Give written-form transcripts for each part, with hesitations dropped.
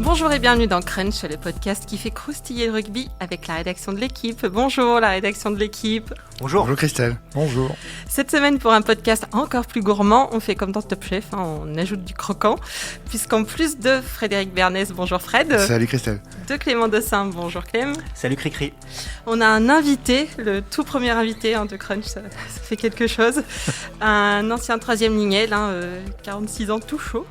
Bonjour et bienvenue dans Crunch, le podcast qui fait croustiller le rugby avec la rédaction de l'équipe. Bonjour la rédaction de l'équipe. Bonjour. Bonjour Christelle. Bonjour. Cette semaine, pour un podcast encore plus gourmand, on fait comme dans Top Chef, on ajoute du croquant, puisqu'en plus de Frédéric Bernès, bonjour Fred. Salut Christelle. De Clément Dossin, bonjour Clem. Salut Cricri. On a un invité, le tout premier invité de Crunch, ça fait quelque chose. Un ancien 3e lignel, 46 ans tout chaud.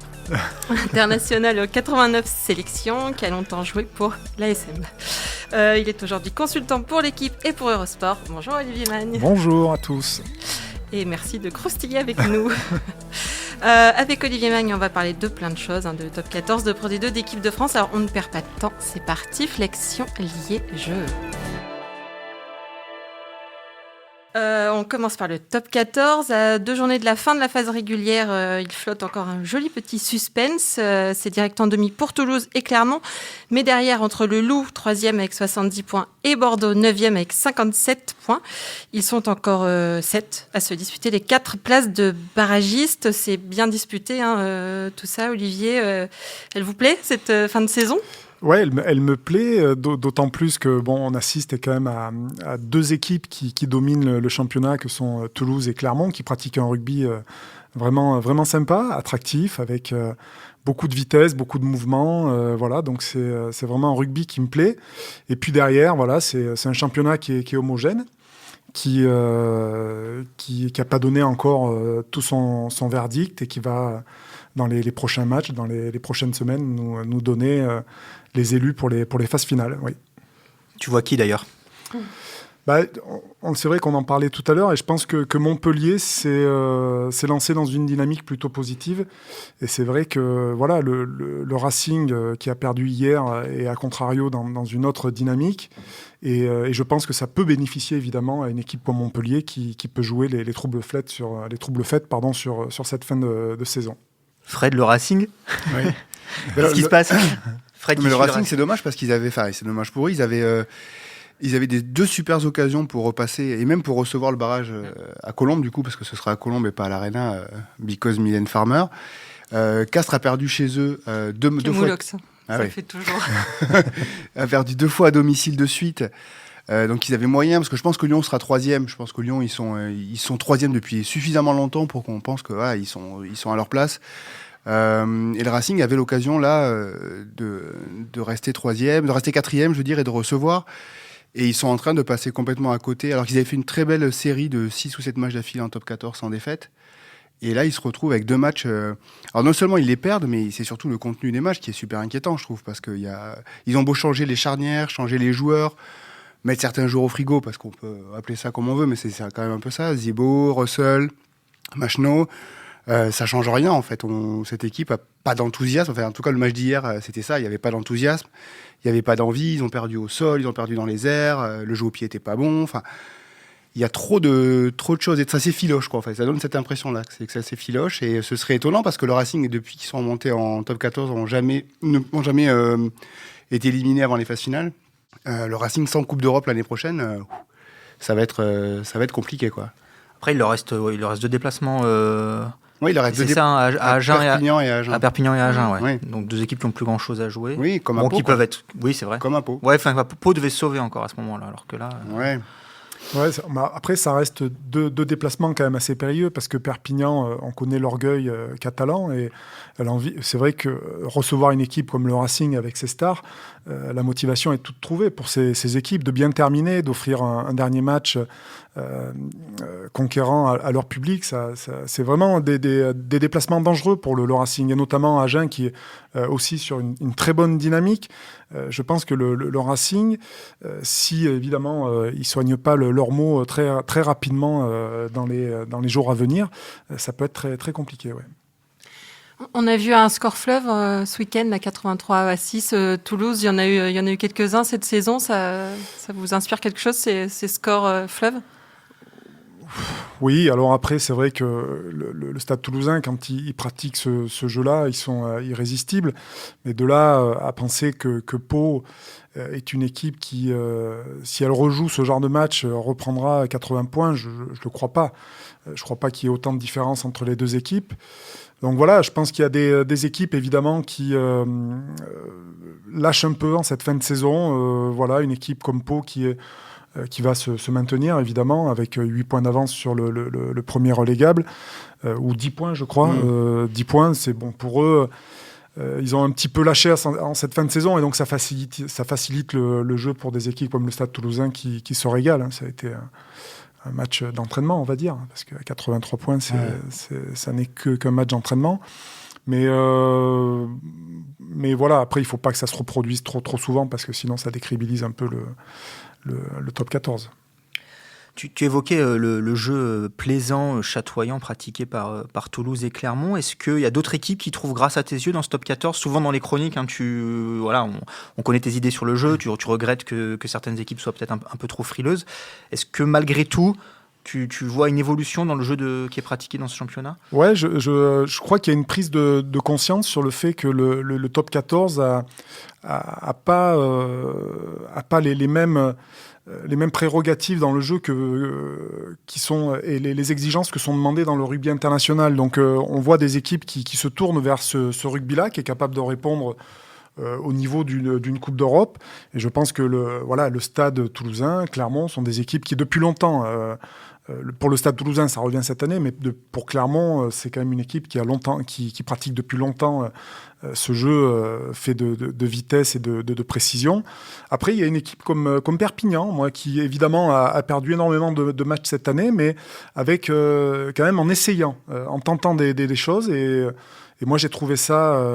International aux 89 sélections, qui a longtemps joué pour l'ASM. Il est aujourd'hui consultant pour l'équipe et pour Eurosport. Bonjour Olivier Magne. Bonjour à tous. Et merci de croustiller avec nous. Avec Olivier Magne, on va parler de plein de choses, de top 14, de Pro D2, d'équipe de France. Alors on ne perd pas de temps, c'est parti, flexion liée jeu. On commence par le top 14. À 2 journées de la fin de la phase régulière, il flotte encore un joli petit suspense. C'est direct en demi pour Toulouse et Clermont. Mais derrière, entre le Loup, 3e avec 70 points, et Bordeaux, 9e avec 57 points, ils sont encore 7 à se disputer les 4 places de barragistes. C'est bien disputé, tout ça. Olivier, elle vous plaît, cette fin de saison ? Ouais, elle me plaît, d'autant plus que on assiste quand même à 2 équipes qui dominent le championnat, que sont Toulouse et Clermont, qui pratiquent un rugby vraiment, vraiment sympa, attractif, avec beaucoup de vitesse, beaucoup de mouvement. Voilà, donc c'est vraiment un rugby qui me plaît. Et puis derrière, voilà, c'est un championnat qui est homogène, qui a pas donné encore tout son verdict et qui va, dans les prochains matchs, dans les prochaines semaines, nous donner les élus pour les phases finales. Oui. Tu vois qui d'ailleurs ? C'est vrai qu'on en parlait tout à l'heure et je pense que Montpellier s'est lancé dans une dynamique plutôt positive. Et c'est vrai que voilà, le Racing qui a perdu hier est à contrario dans une autre dynamique. Et je pense que ça peut bénéficier évidemment à une équipe comme Montpellier qui peut jouer les troubles faits sur cette fin de saison. Fred, le Racing ? Oui. Qu'est-ce qui se passe ? Fred, mais le Racing, c'est dommage parce qu'ils avaient, c'est dommage pour eux, ils avaient 2 super occasions pour repasser et même pour recevoir le barrage à Colombes du coup, parce que ce sera à Colombes et pas à l'Arena, because Mylène Farmer. Castres a perdu chez eux 2 fois. Ça fait toujours. A perdu 2 fois à domicile de suite. Donc ils avaient moyen, parce que je pense que Lyon sera 3e. Je pense que Lyon, ils sont 3e depuis suffisamment longtemps pour qu'on pense que voilà, ils sont à leur place. Et le Racing avait l'occasion là de rester 3e, de rester 4e, je veux dire, et de recevoir. Et ils sont en train de passer complètement à côté, alors qu'ils avaient fait une très belle série de 6 ou 7 matchs d'affilée en top 14 sans défaite. Et là, ils se retrouvent avec 2 matchs. Alors non seulement ils les perdent, mais c'est surtout le contenu des matchs qui est super inquiétant, je trouve, parce ils ont beau changer les charnières, changer les joueurs, mettre certains joueurs au frigo, parce qu'on peut appeler ça comme on veut, mais c'est quand même un peu ça. Zibo, Russell, Machno. Ça change rien en fait. Cette équipe a pas d'enthousiasme. Enfin, en tout cas, le match d'hier, c'était ça. Il y avait pas d'enthousiasme, il y avait pas d'envie. Ils ont perdu au sol, ils ont perdu dans les airs. Le jeu au pied était pas bon. Enfin, il y a trop de choses et ça s'effiloche quoi. En fait, ça donne cette impression-là, que ça s'effiloche et ce serait étonnant parce que le Racing, depuis qu'ils sont remontés en top 14, n'ont jamais été éliminés avant les phases finales. Le Racing sans Coupe d'Europe l'année prochaine, ça va être compliqué quoi. Après, il leur reste 2 déplacements. Oui, il reste à Agen Perpignan et à Agen. À Perpignan et à Agen, ouais. Oui. Donc 2 équipes qui ont plus grand chose à jouer. Oui, comme à Pau. Qui peuvent être. Oui, c'est vrai. Comme à Pau. Ouais, enfin, Pau devait se sauver encore à ce moment-là, alors que là. Ouais. Ouais, après, ça reste 2 déplacements quand même assez périlleux parce que Perpignan, on connaît l'orgueil catalan et c'est vrai que recevoir une équipe comme le Racing avec ses stars, la motivation est toute trouvée pour ces équipes de bien terminer, d'offrir un dernier match conquérant à leur public. C'est vraiment des déplacements dangereux pour le Racing et notamment Agen qui est aussi sur une très bonne dynamique. Je pense que le Racing, si évidemment ils ne soignent pas leurs maux très, très rapidement dans les jours à venir, ça peut être très, très compliqué. Ouais. On a vu un score fleuve ce week-end, à 83-6, Toulouse. Il y en a eu quelques-uns cette saison. Ça vous inspire quelque chose, ces scores fleuves ? Oui, alors après, c'est vrai que le Stade Toulousain, quand il pratique ce jeu-là, ils sont irrésistibles. Mais de là à penser que Pau est une équipe qui, si elle rejoue ce genre de match, reprendra 80 points, je ne le crois pas. Je ne crois pas qu'il y ait autant de différence entre les 2 équipes. Donc voilà, je pense qu'il y a des équipes évidemment qui lâchent un peu en cette fin de saison. Voilà, une équipe comme Pau qui va se maintenir évidemment avec 8 points d'avance sur le premier relégable, ou 10 points je crois. 10 points, c'est bon pour eux. Ils ont un petit peu lâché en cette fin de saison et donc ça facilite le jeu pour des équipes comme le Stade Toulousain qui se régalent. Hein. Ça a été un match d'entraînement, on va dire, parce qu'à 83 points, ça n'est qu'un match d'entraînement. Mais voilà, après, il ne faut pas que ça se reproduise trop souvent parce que sinon, ça décrédibilise un peu le top 14. Tu évoquais le jeu plaisant, chatoyant pratiqué par Toulouse et Clermont. Est-ce qu'il y a d'autres équipes qui trouvent grâce à tes yeux dans ce top 14 ? Souvent dans les chroniques, hein, on connaît tes idées sur le jeu, tu regrettes que certaines équipes soient peut-être un peu trop frileuses. Est-ce que malgré tout, tu vois une évolution dans le jeu qui est pratiqué dans ce championnat ? Ouais, je crois qu'il y a une prise de conscience sur le fait que le top 14 a pas les mêmes prérogatives dans le jeu qui sont et les exigences que sont demandées dans le rugby international. Donc on voit des équipes qui se tournent vers ce rugby-là, qui est capable de répondre au niveau d'une Coupe d'Europe. Et je pense que le Stade Toulousain, Clermont, sont des équipes qui depuis longtemps... pour le Stade Toulousain, ça revient cette année, mais pour Clermont, c'est quand même une équipe qui pratique depuis longtemps ce jeu fait de vitesse et de précision. Après, il y a une équipe comme Perpignan, qui évidemment a perdu énormément de matchs cette année, mais avec quand même en essayant, en tentant des choses. Et moi, j'ai trouvé ça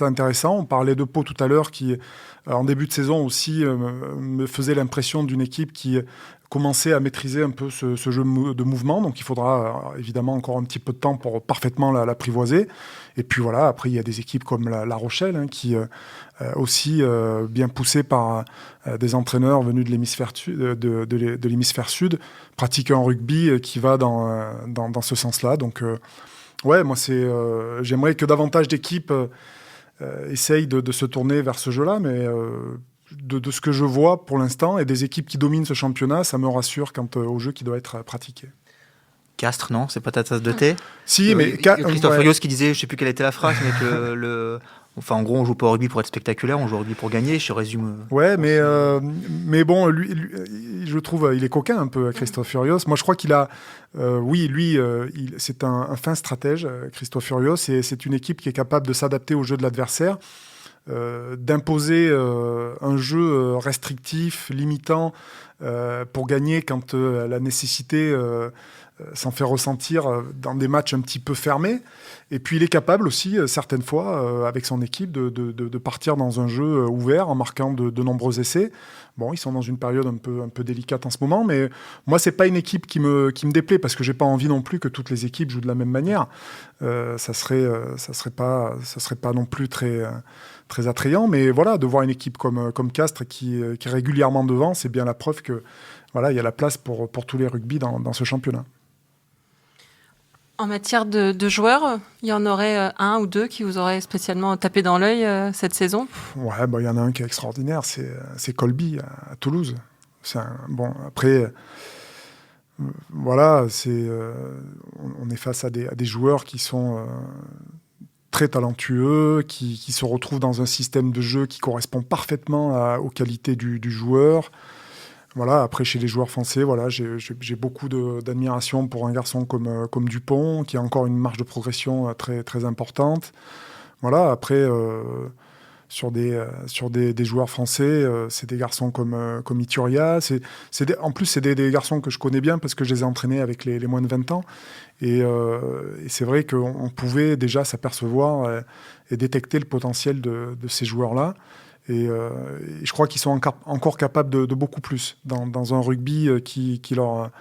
intéressant. On parlait de Pau tout à l'heure, qui en début de saison aussi me faisait l'impression d'une équipe qui commencer à maîtriser un peu ce jeu de mouvement. Donc, il faudra évidemment encore un petit peu de temps pour parfaitement l'apprivoiser. Et puis voilà, après, il y a des équipes comme La Rochelle, qui aussi, bien poussées par des entraîneurs venus de l'hémisphère sud, pratiquent un rugby qui va dans ce sens-là. Donc, ouais, moi, j'aimerais que davantage d'équipes essayent de se tourner vers ce jeu-là, mais... De ce que je vois pour l'instant et des équipes qui dominent ce championnat, ça me rassure quant au jeu qui doit être pratiqué. Castres, non ? C'est pas ta tasse de thé ? Si, mais... Christophe Furios qui disait, je sais plus quelle était la phrase, mais que enfin, en gros, on joue pas au rugby pour être spectaculaire, on joue au rugby pour gagner, je résume... Ouais, mais bon, lui, je trouve, il est coquin un peu, Christophe Furios. Moi, je crois qu'il a... c'est un fin stratège, Christophe Furios, et c'est une équipe qui est capable de s'adapter au jeu de l'adversaire, d'imposer un jeu restrictif, limitant, pour gagner quand la nécessité s'en fait ressentir dans des matchs un petit peu fermés. Et puis il est capable aussi, certaines fois, avec son équipe, de partir dans un jeu ouvert en marquant de nombreux essais. Bon, ils sont dans une période un peu délicate en ce moment, mais moi, c'est pas une équipe qui me déplaît, parce que j'ai pas envie non plus que toutes les équipes jouent de la même manière. Ça serait pas non plus très attrayant, mais voilà, de voir une équipe comme Castres qui est régulièrement devant, c'est bien la preuve que voilà, il y a la place pour tous les rugby dans ce championnat. En matière de joueurs, il y en aurait un ou deux qui vous auraient spécialement tapé dans l'œil cette saison ? Ouais, il y en a un qui est extraordinaire, c'est Colby à Toulouse. Bon, après, voilà, on est face à des joueurs qui sont très talentueux, qui se retrouvent dans un système de jeu qui correspond parfaitement aux qualités du joueur. Voilà, après, chez les joueurs français, voilà, j'ai beaucoup d'admiration pour un garçon comme Dupont, qui a encore une marge de progression très, très importante. Voilà, après, sur des joueurs français, c'est des garçons comme Ituria. En plus, c'est des garçons que je connais bien parce que je les ai entraînés avec les moins de 20 ans. Et c'est vrai qu'on pouvait déjà s'apercevoir et détecter le potentiel de ces joueurs-là. Et je crois qu'ils sont encore capables de beaucoup plus dans un rugby qui leur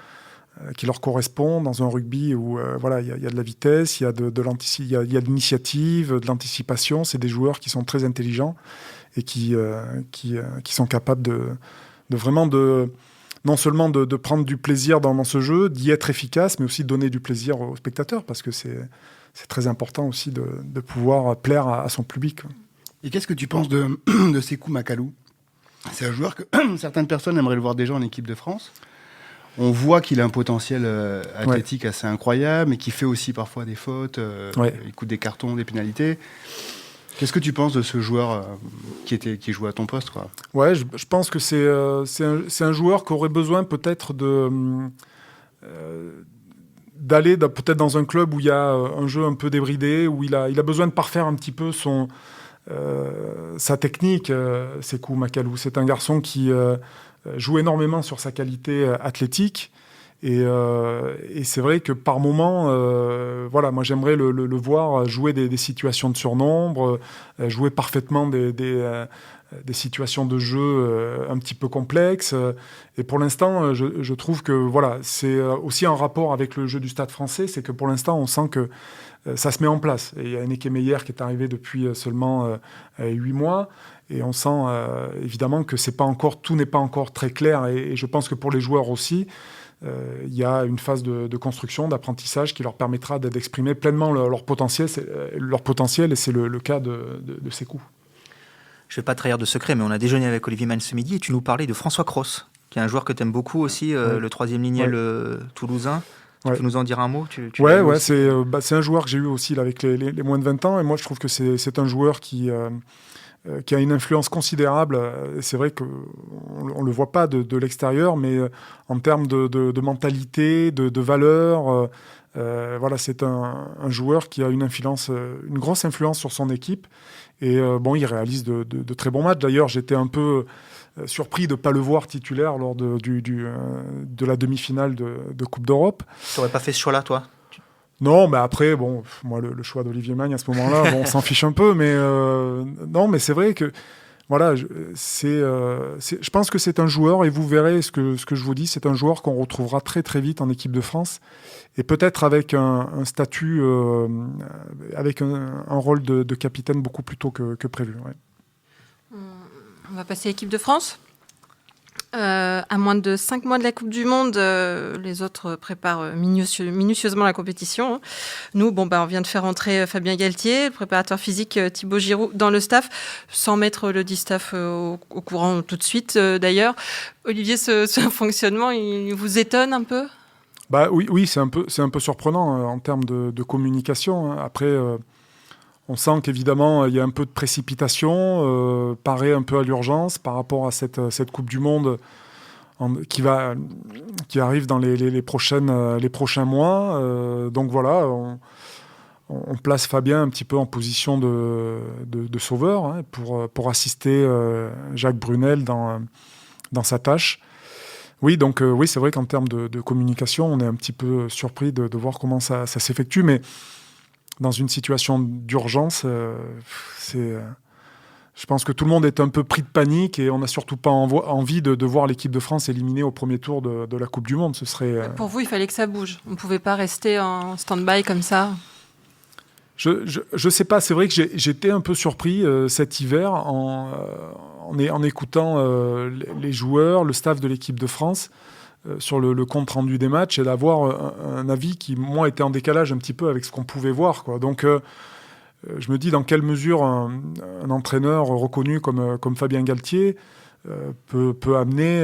correspond, dans un rugby où voilà, il y a de la vitesse, il y a de l'initiative, de l'anticipation. C'est des joueurs qui sont très intelligents et qui sont capables de vraiment non seulement de prendre du plaisir dans ce jeu, d'y être efficace, mais aussi de donner du plaisir aux spectateurs, parce que c'est très important aussi de pouvoir plaire à son public. Et qu'est-ce que tu penses de Sékou Makalou ? C'est un joueur que certaines personnes aimeraient le voir déjà en équipe de France. On voit qu'il a un potentiel athlétique assez incroyable, mais qui fait aussi parfois des fautes. Il coûte des cartons, des pénalités. Qu'est-ce que tu penses de ce joueur qui jouait à ton poste, quoi ? Ouais, je pense que c'est un joueur qui aurait besoin peut-être d'aller peut-être dans un club où il y a un jeu un peu débridé, où il a besoin de parfaire un petit peu sa technique. Sékou Makalou, c'est un garçon qui joue énormément sur sa qualité athlétique. Et c'est vrai que par moment, moi j'aimerais le voir jouer des situations de surnombre, jouer parfaitement des situations de jeu un petit peu complexes. Et pour l'instant, je trouve que c'est aussi en rapport avec le jeu du Stade français, c'est que pour l'instant, on sent que ça se met en place. Et il y a Eneke Meyer qui est arrivé depuis seulement 8 mois. Et on sent évidemment que tout n'est pas encore très clair. Et je pense que pour les joueurs aussi, il y a une phase de construction, d'apprentissage qui leur permettra d'exprimer pleinement leur potentiel, et c'est le cas de Sékou. Je ne vais pas trahir de secret, mais on a déjeuné avec Olivier Mann ce midi et tu nous parlais de François Cross, qui est un joueur que tu aimes beaucoup aussi, le troisième lignel toulousain. Tu peux nous en dire un mot ? C'est un joueur que j'ai eu aussi là, avec les moins de 20 ans, et moi je trouve que c'est un joueur qui a une influence considérable. C'est vrai qu'on ne le voit pas de l'extérieur, mais en termes de mentalité, de valeur, c'est un joueur qui a une grosse influence sur son équipe. Et il réalise de très bons matchs. D'ailleurs, j'étais un peu surpris de ne pas le voir titulaire lors de la demi-finale de Coupe d'Europe. Tu n'aurais pas fait ce choix-là, toi ? Non, mais après, moi, le choix d'Olivier Magne à ce moment-là, on s'en fiche un peu, mais non, mais c'est vrai que, je pense que c'est un joueur, et vous verrez ce que je vous dis, c'est un joueur qu'on retrouvera très très vite en équipe de France, et peut-être avec un statut, avec un rôle de capitaine beaucoup plus tôt que prévu. Ouais. On va passer à l'équipe de France. À moins de 5 mois de la Coupe du Monde, les autres préparent minutieusement la compétition. Nous, on vient de faire entrer Fabien Galtier, le préparateur physique Thibaut Giroud, dans le staff, sans mettre le staff au courant tout de suite d'ailleurs. Olivier, ce fonctionnement, il vous étonne un peu ? Oui, c'est un peu surprenant en termes de communication. Après, on sent qu'évidemment, il y a un peu de précipitation, paraît un peu à l'urgence par rapport à cette Coupe du Monde qui arrive dans les prochains mois. Donc voilà, on place Fabien un petit peu en position de sauveur pour assister Jacques Brunel dans sa tâche. Oui, donc c'est vrai qu'en termes de communication, on est un petit peu surpris de voir comment ça s'effectue, mais dans une situation d'urgence, je pense que tout le monde est un peu pris de panique et on n'a surtout pas envie de voir l'équipe de France éliminée au premier tour de la Coupe du Monde. Ce serait, Pour vous, il fallait que ça bouge. On ne pouvait pas rester en stand-by comme ça. Je sais pas, c'est vrai que j'étais un peu surpris cet hiver en écoutant les joueurs, le staff de l'équipe de France, sur le compte-rendu des matchs, et d'avoir un avis qui, moi, était en décalage un petit peu avec ce qu'on pouvait voir, quoi. Donc, je me dis dans quelle mesure un entraîneur reconnu comme Fabien Galtier peut amener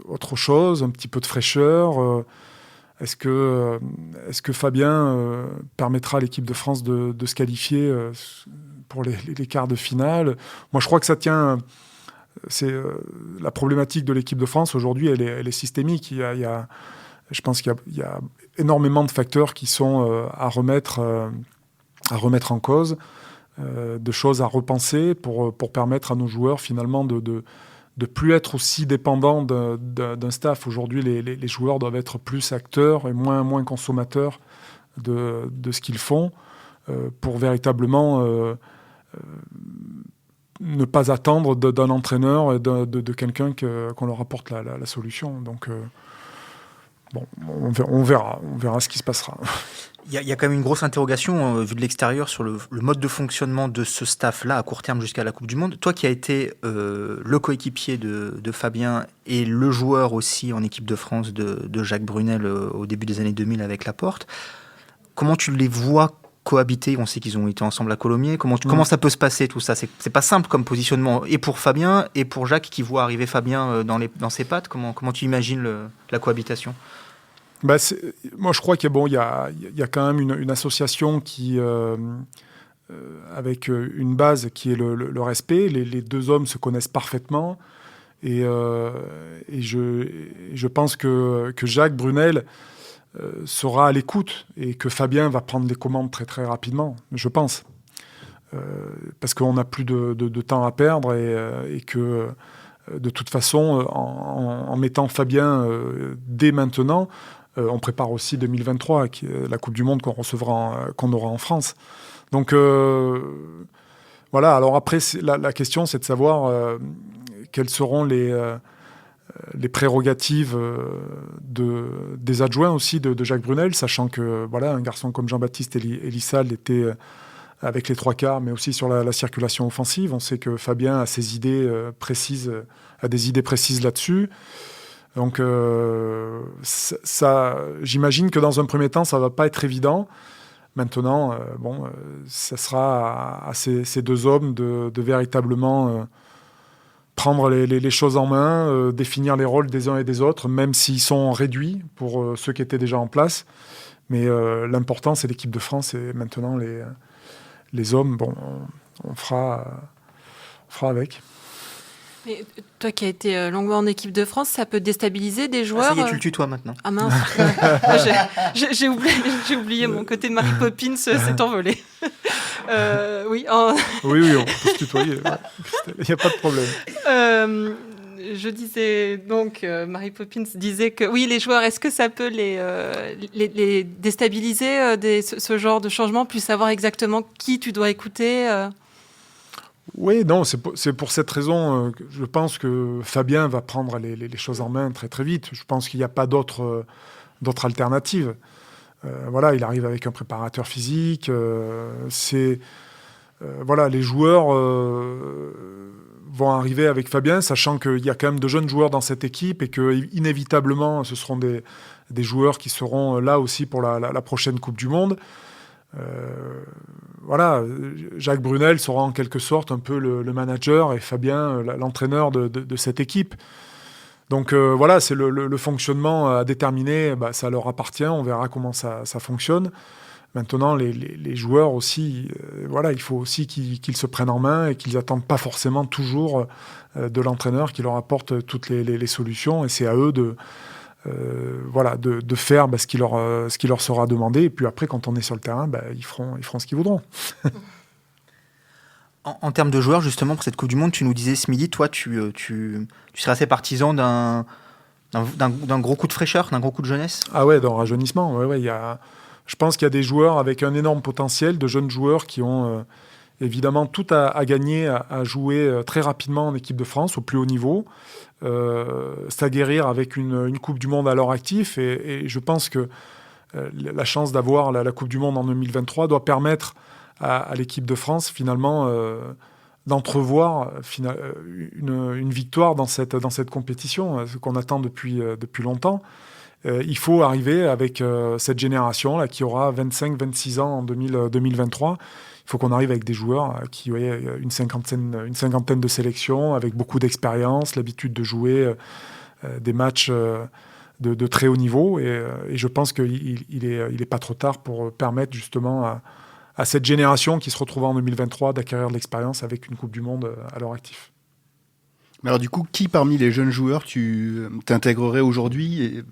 autre chose, un petit peu de fraîcheur. Est-ce que Fabien permettra à l'équipe de France de se qualifier pour les quarts de finale ? Moi, je crois que ça tient... la problématique de l'équipe de France aujourd'hui, elle est systémique. Je pense qu'il y a énormément de facteurs qui sont à remettre en cause, de choses à repenser pour permettre à nos joueurs finalement de plus être aussi dépendants d'un staff. Aujourd'hui, les joueurs doivent être plus acteurs et moins consommateurs de ce qu'ils font pour véritablement ne pas attendre d'un entraîneur et de quelqu'un qu'on leur apporte la solution. Donc, on verra ce qui se passera. Il y a quand même une grosse interrogation vue de l'extérieur sur le mode de fonctionnement de ce staff-là à court terme jusqu'à la Coupe du Monde. Toi qui as été le coéquipier de Fabien et le joueur aussi en équipe de France de Jacques Brunel au début des années 2000 avec Laporte, comment tu les vois cohabiter? On sait qu'ils ont été ensemble à Colomiers. Comment ça peut se passer tout ça? C'est pas simple comme positionnement, et pour Fabien et pour Jacques qui voit arriver Fabien dans ses pattes. Comment tu imagines la cohabitation? Moi, je crois qu'il y a quand même une association qui, avec une base qui est le respect. Les deux hommes se connaissent parfaitement. Et je pense que Jacques Brunel sera à l'écoute et que Fabien va prendre les commandes très très rapidement, je pense. Parce qu'on n'a plus de temps à perdre et que de toute façon, en mettant Fabien dès maintenant, on prépare aussi 2023, qui est la Coupe du Monde qu'on aura en France. Donc voilà, alors après, la question, c'est de savoir quelles seront les prérogatives des adjoints aussi de Jacques Brunel, sachant que voilà, un garçon comme Jean-Baptiste Elissalde était avec les trois quarts, mais aussi sur la circulation offensive. On sait que Fabien a ses idées précises, a des idées précises là-dessus. Donc j'imagine que dans un premier temps, ça ne va pas être évident. Maintenant, ça sera à ces deux hommes de véritablement prendre les choses en main, définir les rôles des uns et des autres, même s'ils sont réduits pour ceux qui étaient déjà en place. Mais l'important, c'est l'équipe de France et maintenant les hommes, on fera avec. Mais toi qui as été longuement en équipe de France, ça peut déstabiliser des joueurs. Ça y est, tu le tutoies maintenant. Ah mince, j'ai oublié mon côté Mary Poppins s'est envolé. Oui, on peut se tutoyer. Il n'y a pas de problème. Je disais donc, Mary Poppins disait que oui, les joueurs, est-ce que ça peut les déstabiliser, ce genre de changement, puis savoir exactement qui tu dois écouter Oui, non, c'est pour cette raison que je pense que Fabien va prendre les choses en main très très vite. Je pense qu'il n'y a pas d'autre alternative. Voilà, il arrive avec un préparateur physique. Les joueurs vont arriver avec Fabien, sachant qu'il y a quand même de jeunes joueurs dans cette équipe et que inévitablement, ce seront des joueurs qui seront là aussi pour la prochaine Coupe du Monde. Jacques Brunel sera en quelque sorte un peu le manager et Fabien l'entraîneur de cette équipe. Donc c'est le fonctionnement à déterminer, ça leur appartient, on verra comment ça fonctionne. Maintenant, les joueurs aussi, il faut aussi qu'ils se prennent en main et qu'ils n'attendent pas forcément toujours de l'entraîneur qui leur apporte toutes les solutions. Et c'est à eux de faire ce qui leur sera demandé. Et puis après, quand on est sur le terrain, ils feront ce qu'ils voudront. En termes de joueurs, justement, pour cette Coupe du Monde, tu nous disais ce midi, toi, tu serais assez partisan d'un gros coup de fraîcheur, d'un gros coup de jeunesse? Ah ouais, d'un rajeunissement. Je pense qu'il y a des joueurs avec un énorme potentiel, de jeunes joueurs qui ont évidemment tout à gagner, à jouer très rapidement en équipe de France, au plus haut niveau. C'est à guérir avec une Coupe du Monde à leur actif. Et je pense que la chance d'avoir la Coupe du Monde en 2023 doit permettre à l'équipe de France, finalement, d'entrevoir une victoire dans cette compétition, ce qu'on attend depuis longtemps. Il faut arriver avec cette génération-là qui aura 25-26 ans en 2023. Il faut qu'on arrive avec des joueurs qui ont une cinquantaine de sélections, avec beaucoup d'expérience, l'habitude de jouer des matchs de très haut niveau. Et je pense qu'il est pas trop tard pour permettre justement à cette génération qui se retrouvera en 2023 d'acquérir de l'expérience avec une Coupe du Monde à leur actif. Mais alors du coup, qui parmi les jeunes joueurs tu t'intégrerais aujourd'hui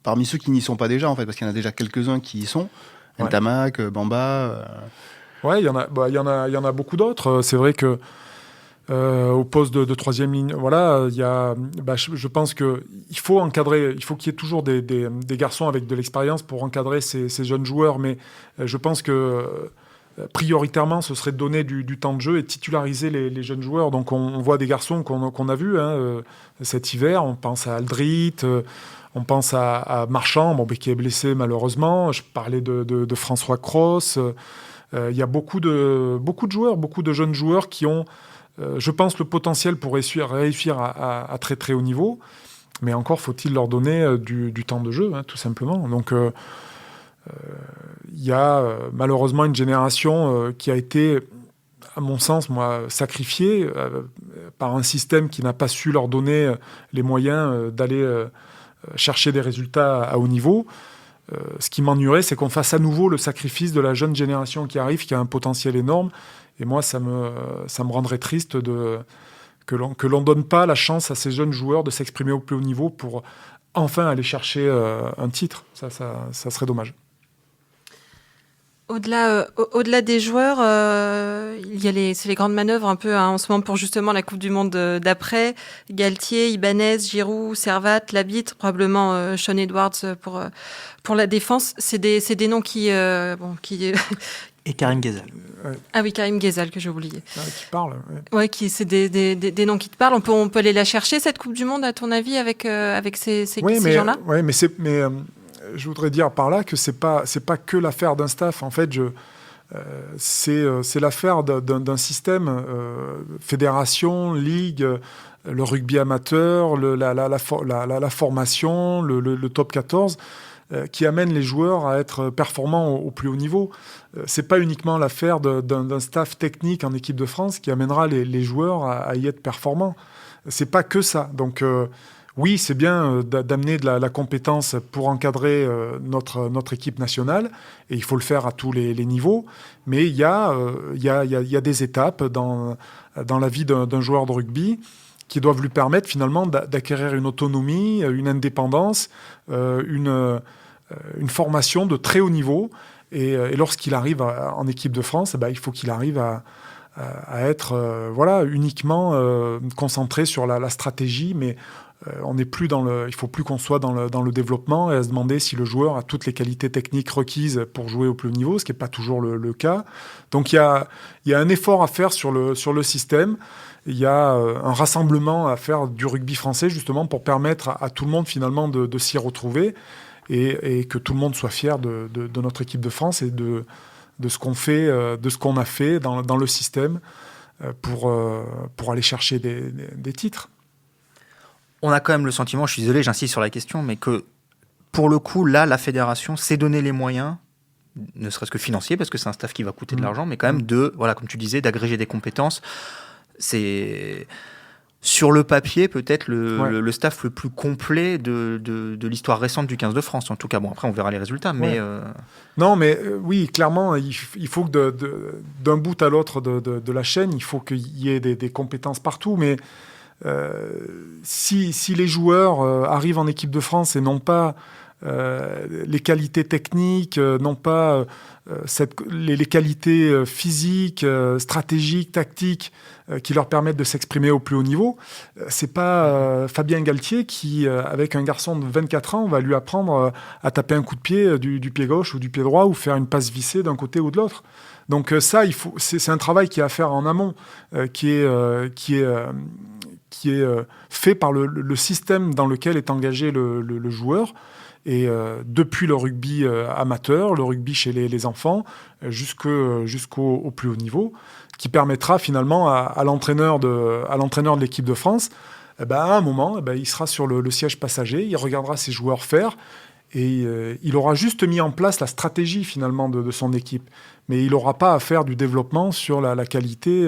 parmi ceux qui n'y sont pas déjà, en fait, parce qu'il y en a déjà quelques-uns qui y sont. Ouais. Ntamak, Bamba. Ouais, il y en a beaucoup d'autres. C'est vrai que au poste de troisième ligne, je pense qu'il faut encadrer, il faut qu'il y ait toujours des garçons avec de l'expérience pour encadrer ces jeunes joueurs, mais je pense que prioritairement, ce serait de donner du temps de jeu et de titulariser les jeunes joueurs. Donc on voit des garçons qu'on a vus cet hiver, on pense à Aldrit, on pense à Marchand, qui est blessé malheureusement. Je parlais de François Cros. Il y a beaucoup de joueurs, beaucoup de jeunes joueurs qui ont, je pense, le potentiel pour réussir à très très haut niveau. Mais encore faut-il leur donner du temps de jeu, tout simplement. Donc Il y a malheureusement une génération qui a été, à mon sens, sacrifiée par un système qui n'a pas su leur donner les moyens d'aller chercher des résultats à haut niveau. Ce qui m'ennuierait, c'est qu'on fasse à nouveau le sacrifice de la jeune génération qui arrive, qui a un potentiel énorme. Et moi, ça me rendrait triste que l'on ne donne pas la chance à ces jeunes joueurs de s'exprimer au plus haut niveau pour enfin aller chercher un titre. Ça serait dommage. Au-delà des joueurs, il y a c'est les grandes manœuvres un peu en ce moment pour justement la Coupe du Monde d'après. Galtier, Ibanez, Giroud, Servat, Labitte, probablement Sean Edwards pour la défense. C'est des noms qui Et Karim Ghezal. Ah oui, Karim Ghezal, que j'ai oublié. Qui parle. Ouais, c'est des noms qui te parlent. On peut aller la chercher, cette Coupe du Monde, à ton avis, avec ces gens-là ? Oui, mais je voudrais dire par là que c'est pas que l'affaire d'un staff. En fait, c'est l'affaire d'un système, fédération, ligue, le rugby amateur, la formation, le top 14, qui amène les joueurs à être performants au plus haut niveau. C'est pas uniquement l'affaire d'un staff technique en équipe de France qui amènera les joueurs à y être performants. C'est pas que ça. Donc oui, c'est bien d'amener de la compétence pour encadrer notre équipe nationale, et il faut le faire à tous les niveaux, mais il y a des étapes dans la vie d'un joueur de rugby qui doivent lui permettre finalement d'acquérir une autonomie, une indépendance, une formation de très haut niveau, et lorsqu'il arrive en équipe de France, il faut qu'il arrive à être uniquement concentré sur la stratégie, mais on n'est plus il faut plus qu'on soit dans le développement et à se demander si le joueur a toutes les qualités techniques requises pour jouer au plus haut niveau, ce qui n'est pas toujours le cas. Donc il y a un effort à faire sur le système. Il y a un rassemblement à faire du rugby français justement pour permettre à tout le monde finalement de s'y retrouver et que tout le monde soit fier de notre équipe de France et de ce qu'on fait, de ce qu'on a fait dans le système pour aller chercher des titres. On a quand même le sentiment, je suis désolé, j'insiste sur la question, mais que pour le coup, là, la fédération s'est donné les moyens, ne serait-ce que financiers, parce que c'est un staff qui va coûter de l'argent, mais quand même comme tu disais, d'agréger des compétences. C'est sur le papier peut-être le staff le plus complet de l'histoire récente du 15 de France. En tout cas, après on verra les résultats. Mais Non, mais oui, clairement, il faut que d'un bout à l'autre de la chaîne, il faut qu'il y ait des compétences partout. Mais si les joueurs arrivent en équipe de France et n'ont pas les qualités techniques, n'ont pas les qualités physiques, stratégiques, tactiques qui leur permettent de s'exprimer au plus haut niveau, c'est pas Fabien Galtier qui, avec un garçon de 24 ans, va lui apprendre à taper un coup de pied du pied gauche ou du pied droit ou faire une passe vissée d'un côté ou de l'autre. Donc ça, c'est un travail qui est à faire en amont, qui est fait par le système dans lequel est engagé le joueur. Et depuis le rugby amateur, le rugby chez les enfants, jusqu'au plus haut niveau, qui permettra finalement à l'entraîneur de l'équipe de France, à un moment, il sera sur le siège passager, il regardera ses joueurs faire, et il aura juste mis en place la stratégie finalement de son équipe. Mais il n'aura pas à faire du développement sur la qualité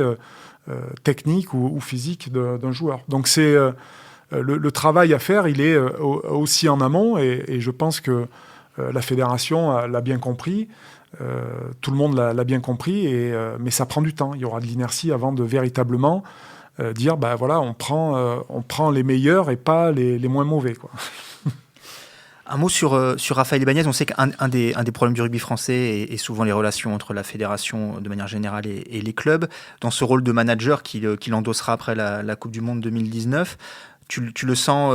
technique ou physique d'un joueur. Donc c'est... Le travail à faire, il est aussi en amont, et je pense que la fédération l'a bien compris, tout le monde l'a bien compris, mais ça prend du temps. Il y aura de l'inertie avant de véritablement dire, on prend les meilleurs et pas les moins mauvais, quoi. Un mot sur Raphaël Ibanez. On sait qu'un des problèmes du rugby français est souvent les relations entre la fédération de manière générale et les clubs. Dans ce rôle de manager qu'il endossera après la Coupe du Monde 2019, tu le sens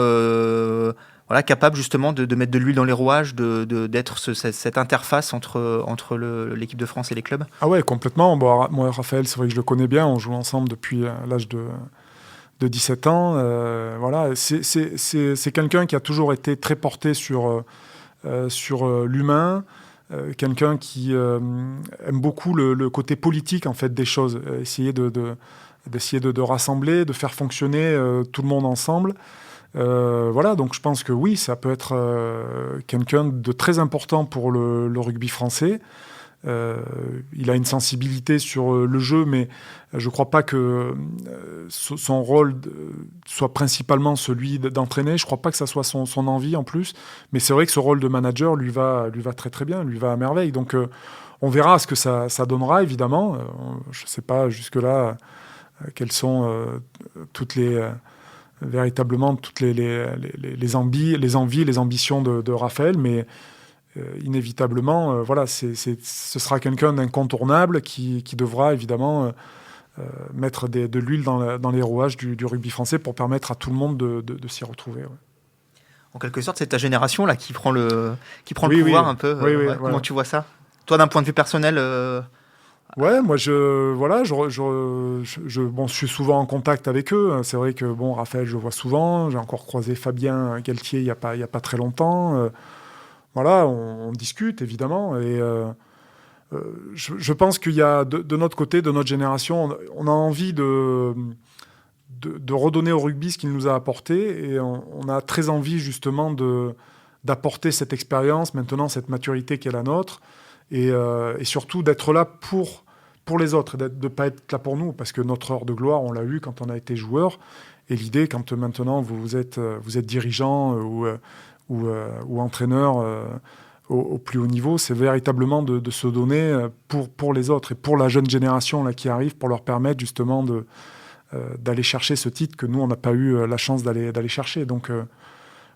capable justement de mettre de l'huile dans les rouages, d'être cette interface entre l'équipe de France et les clubs? Ah ouais, complètement. Bon, moi, Raphaël, c'est vrai que je le connais bien. On joue ensemble depuis l'âge de 17 ans. C'est quelqu'un qui a toujours été très porté sur l'humain, quelqu'un qui aime beaucoup le côté politique en fait des choses, d'essayer de rassembler, de faire fonctionner tout le monde ensemble. Voilà, donc je pense que oui, ça peut être quelqu'un de très important pour le rugby français. Il a une sensibilité sur le jeu, mais je ne crois pas que son rôle soit principalement celui d'entraîner. Je ne crois pas que ça soit son envie en plus. Mais c'est vrai que ce rôle de manager lui va très très bien, lui va à merveille. Donc on verra ce que ça donnera, évidemment. Je ne sais pas jusque-là quelles sont véritablement toutes les envies, les ambitions de Raphaël, mais inévitablement, voilà, ce sera quelqu'un d'incontournable qui devra évidemment mettre de l'huile dans les rouages du rugby français pour permettre à tout le monde de s'y retrouver. Ouais. En quelque sorte, c'est ta génération là qui prend le pouvoir un peu. Comment voilà. tu vois ça? Toi, d'un point de vue personnel Ouais, moi je suis souvent en contact avec eux. C'est vrai que Raphaël, je vois souvent. J'ai encore croisé Fabien Galtier il y a pas très longtemps. Voilà, on discute évidemment. Et je pense qu'il y a de notre côté, de notre génération, on a envie de redonner au rugby ce qu'il nous a apporté, et on a très envie justement d'apporter cette expérience, maintenant cette maturité qui est la nôtre. Et surtout d'être là pour les autres, de ne pas être là pour nous, parce que notre heure de gloire, on l'a eu quand on a été joueur. Et l'idée, quand maintenant vous êtes dirigeant ou entraîneur au plus haut niveau, c'est véritablement de se donner pour les autres et pour la jeune génération là, qui arrive, pour leur permettre justement d'aller chercher ce titre que nous, on n'a pas eu la chance d'aller chercher. Donc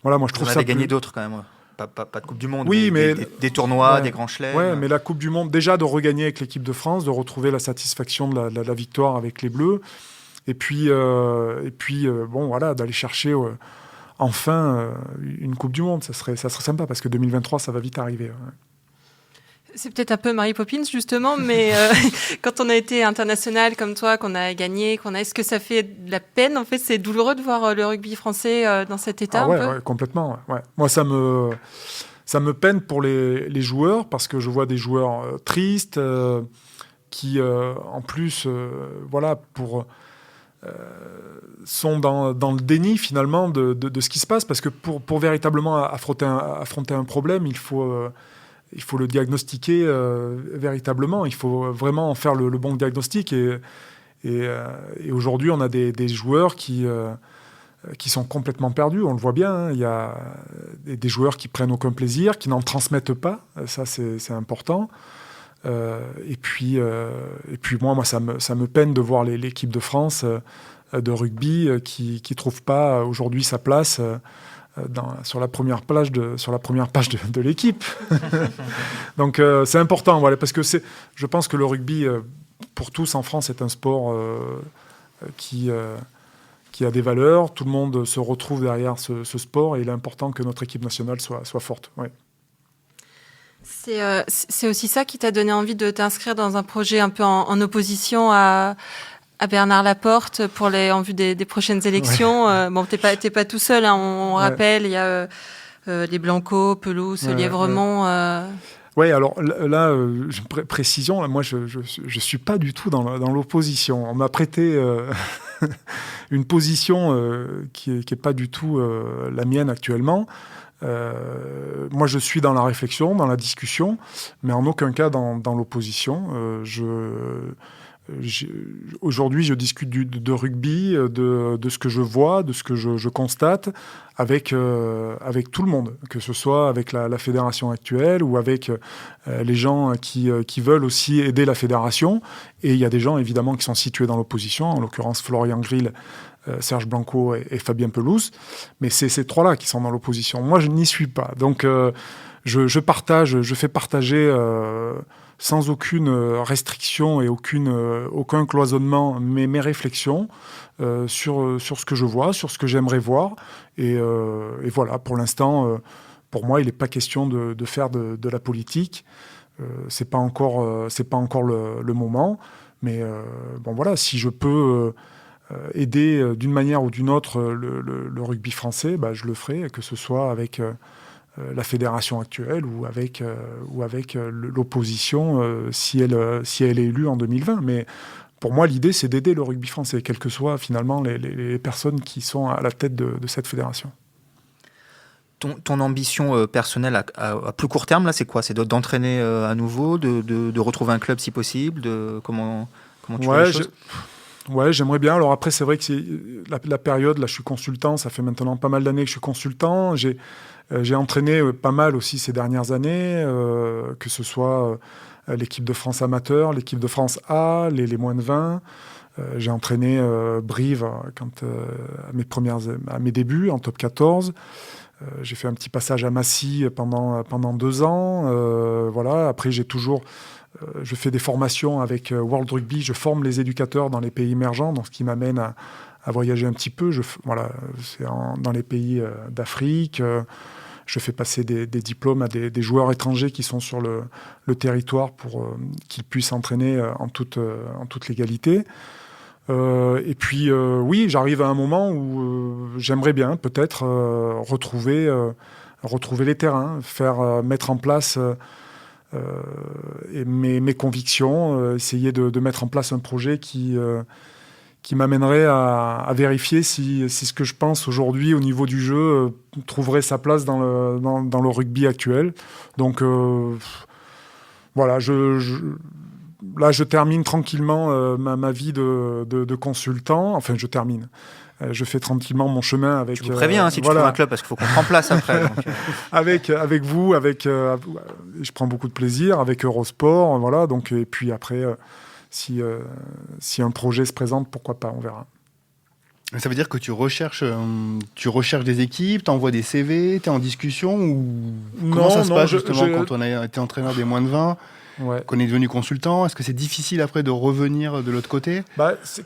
voilà, moi je trouve ça... Vous gagné d'autres quand même, ouais. Pas de Coupe du Monde, oui, mais des tournois, des grands chelems. Ouais, mais la Coupe du Monde, déjà de regagner avec l'équipe de France, de retrouver la satisfaction de la victoire avec les Bleus, et puis voilà, d'aller chercher enfin une Coupe du Monde, ça serait sympa, parce que 2023, ça va vite arriver. Ouais. C'est peut-être un peu Mary Poppins, justement, mais quand on a été international comme toi, qu'on a gagné, est-ce que ça fait de la peine? En fait, c'est douloureux de voir le rugby français dans cet état un peu. Ouais, complètement. Ouais. Moi, ça me peine pour les joueurs, parce que je vois des joueurs tristes qui, en plus, voilà, sont dans le déni, finalement, de ce qui se passe, parce que pour véritablement affronter un problème, il faut le diagnostiquer véritablement. Il faut vraiment en faire le bon diagnostic. Et aujourd'hui, on a des joueurs qui sont complètement perdus. On le voit bien. Hein. Il y a des joueurs qui prennent aucun plaisir, qui n'en transmettent pas. Ça, c'est important. Et puis moi, ça me peine de voir l'équipe de France de rugby qui trouve pas aujourd'hui sa place sur la première page de l'équipe. Donc c'est important, voilà, parce que je pense que le rugby pour tous en France est un sport qui a des valeurs. Tout le monde se retrouve derrière ce sport, et il est important que notre équipe nationale soit forte. Ouais. C'est aussi ça qui t'a donné envie de t'inscrire dans un projet un peu en opposition à Bernard Laporte en vue des prochaines élections. Ouais. Bon, t'es pas tout seul, hein, on rappelle, il y a les Blanco, Pelouse, Lièvremont. Oui, alors là, précision, là, moi je suis pas du tout dans l'opposition. On m'a prêté une position qui est pas du tout la mienne actuellement. Moi, je suis dans la réflexion, dans la discussion, mais en aucun cas dans l'opposition. Aujourd'hui, je discute de rugby, de ce que je vois, de ce que je constate avec tout le monde, que ce soit avec la fédération actuelle ou avec les gens qui veulent aussi aider la fédération. Et il y a des gens, évidemment, qui sont situés dans l'opposition, en l'occurrence Florian Grill, Serge Blanco et Fabien Pelouse. Mais c'est ces trois-là qui sont dans l'opposition. Moi, je n'y suis pas. Donc, je fais partager... sans aucune restriction et aucun cloisonnement, mes réflexions sur ce que je vois, sur ce que j'aimerais voir. Et voilà, pour l'instant, pour moi, il n'est pas question de faire de la politique. C'est pas encore le moment. Mais bon, voilà, si je peux aider d'une manière ou d'une autre le rugby français, bah, je le ferai, que ce soit avec... la fédération actuelle ou avec l'opposition si elle est élue en 2020. Mais pour moi, l'idée, c'est d'aider le rugby français, quelles que soient finalement les personnes qui sont à la tête de cette fédération. Ton ambition personnelle à plus court terme, là, c'est quoi ? C'est d'entraîner à nouveau, de retrouver un club si possible, comment tu vois les choses ? Ouais, j'aimerais bien. Alors après, c'est vrai que c'est la période, là, je suis consultant, ça fait maintenant pas mal d'années que je suis consultant. J'ai entraîné pas mal aussi ces dernières années, que ce soit l'équipe de France amateur, l'équipe de France A, les moins de 20. J'ai entraîné Brive à mes débuts en top 14. J'ai fait un petit passage à Massy pendant 2 ans. Voilà. Après, je fais des formations avec World Rugby. Je forme les éducateurs dans les pays émergents, donc ce qui m'amène à voyager un petit peu. C'est dans les pays d'Afrique. Je fais passer des diplômes à des joueurs étrangers qui sont sur le territoire pour qu'ils puissent entraîner en toute légalité. Et puis, oui, j'arrive à un moment où j'aimerais bien peut-être retrouver les terrains, mettre en place mes convictions, essayer de mettre en place un projet qui m'amènerait à vérifier si ce que je pense aujourd'hui au niveau du jeu trouverait sa place dans le rugby actuel. Donc, voilà, là, je termine tranquillement ma vie de consultant. Enfin, je termine. Je fais tranquillement mon chemin avec... Je vous préviens si tu trouves un club, parce qu'il faut qu'on prenne place après. Donc. avec vous, je prends beaucoup de plaisir, avec Eurosport, voilà. Donc, et puis après, si un projet se présente, pourquoi pas, on verra. Ça veut dire que tu recherches des équipes, tu envoies des CV, tu es en discussion ou comment ça se passe justement quand on a été entraîneur des moins de 20 ? Ouais. Qu'on est devenu consultant, est-ce que c'est difficile après de revenir de l'autre côté ?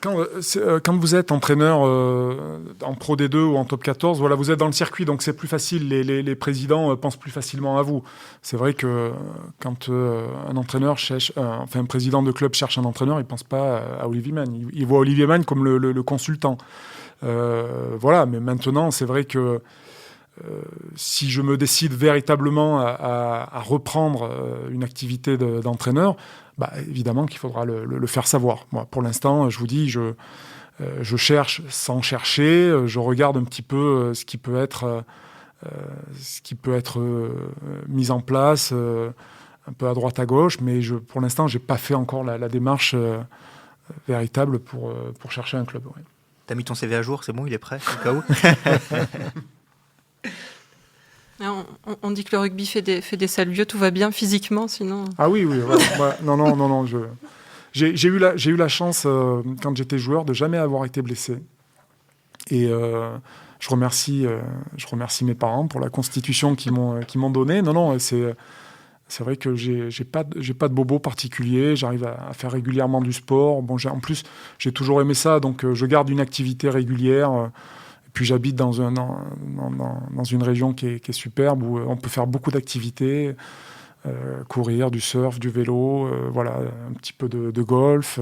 Quand vous êtes entraîneur en Pro D2 ou en Top 14, voilà, vous êtes dans le circuit, donc c'est plus facile. Les présidents pensent plus facilement à vous. C'est vrai que quand un entraîneur un président de club cherche un entraîneur, il ne pense pas à Olivier Mann. Il voit Olivier Mann comme le consultant. Voilà, mais maintenant, c'est vrai que si je me décide véritablement à reprendre une activité d'entraîneur, évidemment qu'il faudra le faire savoir. Moi, pour l'instant, je vous dis, je cherche sans chercher, je regarde un petit peu ce qui peut être mis en place, un peu à droite à gauche, mais pour l'instant, j'ai pas fait encore la démarche véritable pour chercher un club. Ouais. T'as mis ton CV à jour, c'est bon, il est prêt au cas où. On dit que le rugby fait des sales lieux, tout va bien physiquement, sinon... Ah oui, ouais, non. J'ai eu la chance, quand j'étais joueur, de jamais avoir été blessé. Et je remercie mes parents pour la constitution qu'ils m'ont donnée. Non, c'est vrai que j'ai pas de bobo particulier. J'arrive à faire régulièrement du sport. Bon, en plus, j'ai toujours aimé ça, donc je garde une activité régulière. Puis j'habite dans une région qui est superbe, où on peut faire beaucoup d'activités, courir, du surf, du vélo, voilà, un petit peu de golf.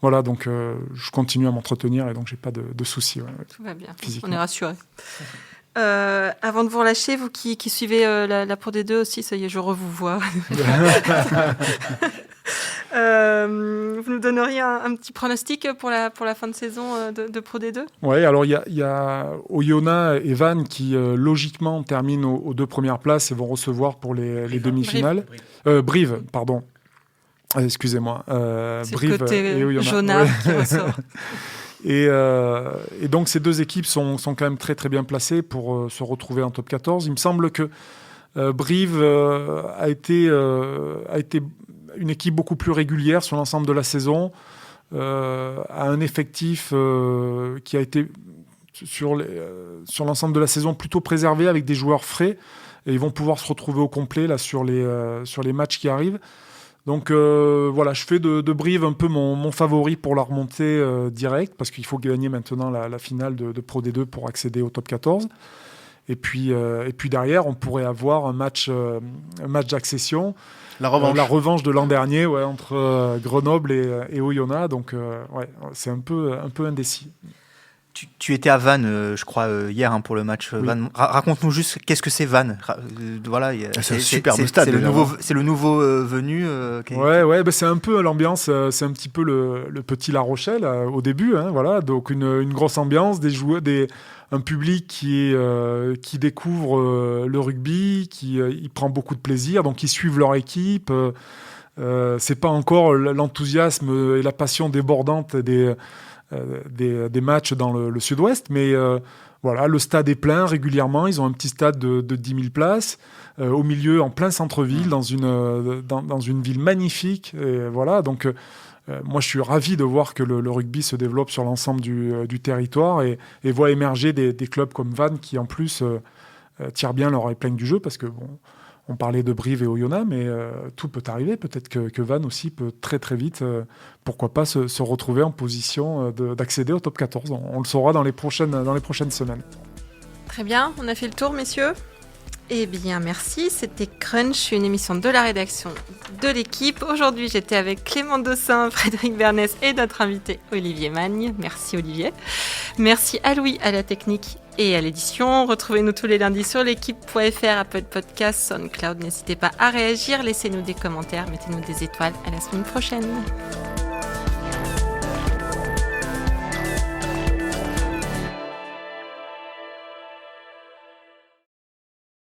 Voilà, donc je continue à m'entretenir et donc j'ai pas de soucis. Ouais, tout va bien, on est rassurés. Avant de vous relâcher, vous qui suivez la Pro D2 aussi, ça y est, je vous vois. Vous nous donneriez un petit pronostic pour la fin de saison de Pro D2 ? Oui, alors il y a Oyonnax et Vannes qui logiquement terminent aux 2 premières places et vont recevoir pour les demi-finales. Brive, pardon. Excusez-moi. C'est Brive le côté et Oyonnax. jaunard qui ressort. Et donc ces 2 équipes sont quand même très très bien placées pour se retrouver en top 14. Il me semble que Brive a été une équipe beaucoup plus régulière sur l'ensemble de la saison, a un effectif qui a été sur l'ensemble de la saison plutôt préservé avec des joueurs frais, et ils vont pouvoir se retrouver au complet là sur les matchs qui arrivent. Donc voilà, je fais de Brive un peu mon favori pour la remontée directe, parce qu'il faut gagner maintenant la finale de Pro D2 pour accéder au top 14. Et puis derrière, on pourrait avoir un match d'accession. La revanche de l'an dernier, ouais, entre Grenoble et Oyonnax. Donc, ouais, c'est un peu indécis. Tu étais à Vannes, je crois, hier pour le match. Oui. Vannes. Raconte-nous juste qu'est-ce que c'est Vannes. Voilà, c'est un superbe stade. C'est le nouveau venu. Ouais, c'est un peu l'ambiance. C'est un petit peu le petit La Rochelle au début. Voilà, donc une grosse ambiance, un public qui découvre le rugby, qui y prend beaucoup de plaisir, donc ils suivent leur équipe. C'est pas encore l'enthousiasme et la passion débordante des matchs dans le sud-ouest, mais voilà, le stade est plein régulièrement. Ils ont un petit stade de 10 000 places au milieu, en plein centre-ville, dans une ville magnifique. Et voilà, donc moi je suis ravi de voir que le rugby se développe sur l'ensemble du territoire et voit émerger des clubs comme Vannes qui en plus tirent bien leur épingle du jeu, parce que bon, on parlait de Brive et Oyonnax, mais tout peut arriver. Peut-être que Vannes aussi peut très très vite, pourquoi pas, se retrouver en position d'accéder au top 14. On le saura dans les prochaines semaines. Très bien, on a fait le tour, messieurs. Eh bien, merci. C'était Crunch, une émission de la rédaction de l'équipe. Aujourd'hui, j'étais avec Clément Dossin, Frédéric Bernès et notre invité Olivier Magne. Merci Olivier. Merci à Louis, à la technique et à l'édition. Retrouvez-nous tous les lundis sur l'équipe.fr, Apple Podcasts, SoundCloud. N'hésitez pas à réagir, laissez-nous des commentaires, mettez-nous des étoiles. À la semaine prochaine.